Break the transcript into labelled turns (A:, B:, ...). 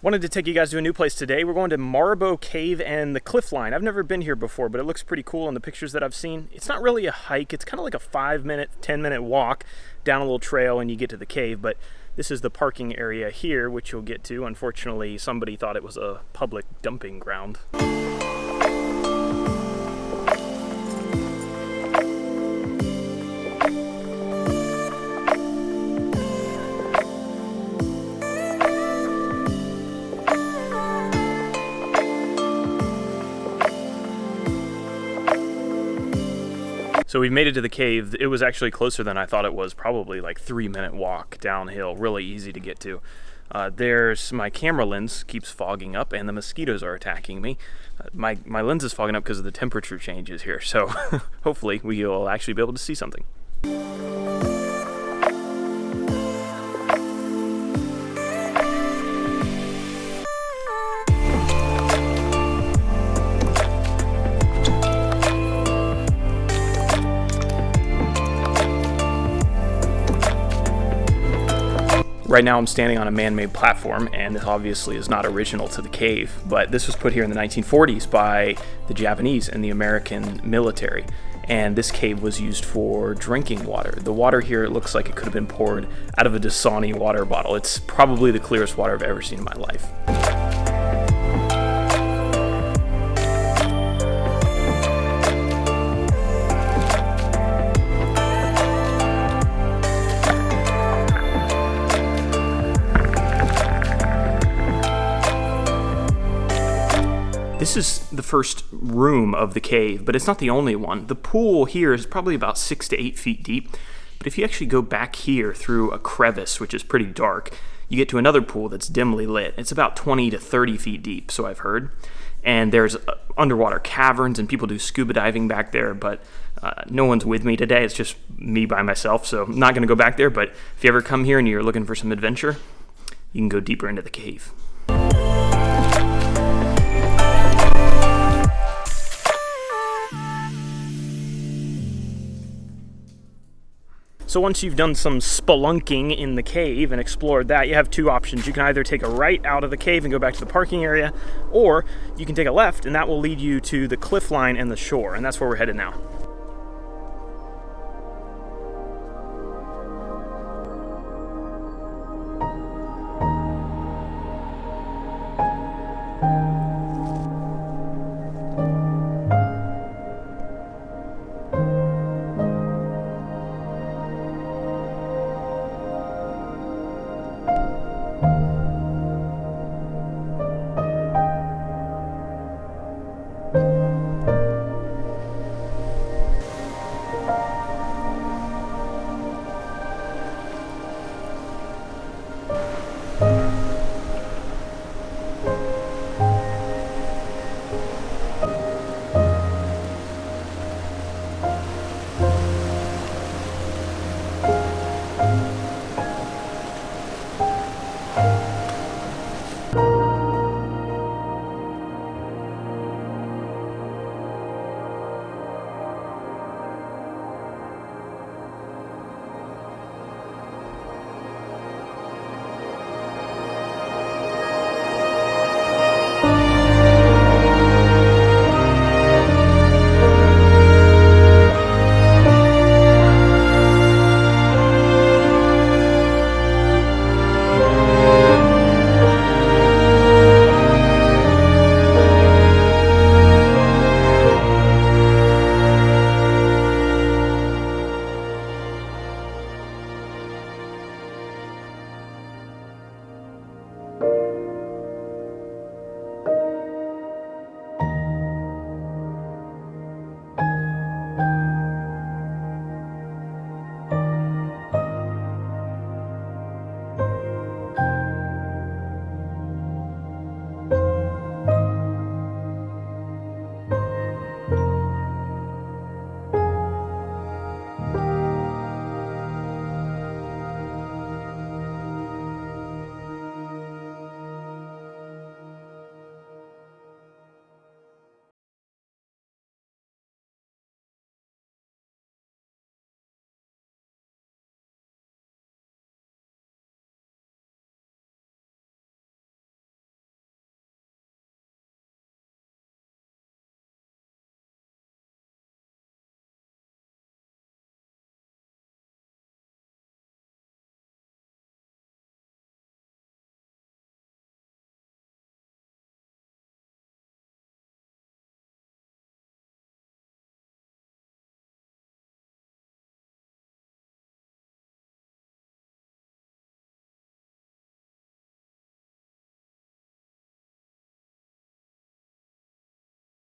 A: Wanted to take you guys to a new place today. We're going to Marbo Cave and the cliff line. I've never been here before, but it looks pretty cool in the pictures that I've seen. It's not really a hike. It's kind of like a 5-minute, 10-minute walk down a little trail and you get to the cave, but this is the parking area here, which you'll get to. Unfortunately, somebody thought it was a public dumping ground. So we made it to the cave. It was actually closer than I thought it was, probably like 3-minute walk downhill, really easy to get to. There's my camera lens keeps fogging up and the mosquitoes are attacking me. My lens is fogging up because of the temperature changes here, so hopefully we'll actually be able to see something. Right now I'm standing on a man-made platform, and this obviously is not original to the cave, but this was put here in the 1940s by the Japanese and the American military, and this cave was used for drinking water. The water here, it looks like it could have been poured out of a Dasani water bottle. It's probably the clearest water I've ever seen in my life. This is the first room of the cave, but it's not the only one. The pool here is probably about 6 to 8 feet deep, but if you actually go back here through a crevice, which is pretty dark, you get to another pool that's dimly lit. It's about 20 to 30 feet deep, so I've heard. And there's underwater caverns, and people do scuba diving back there, but no one's with me today. It's just me by myself, so I'm not going to go back there, but if you ever come here and you're looking for some adventure, you can go deeper into the cave. So once you've done some spelunking in the cave and explored that, you have two options. You can either take a right out of the cave and go back to the parking area, or you can take a left and that will lead you to the cliff line and the shore, and that's where we're headed now.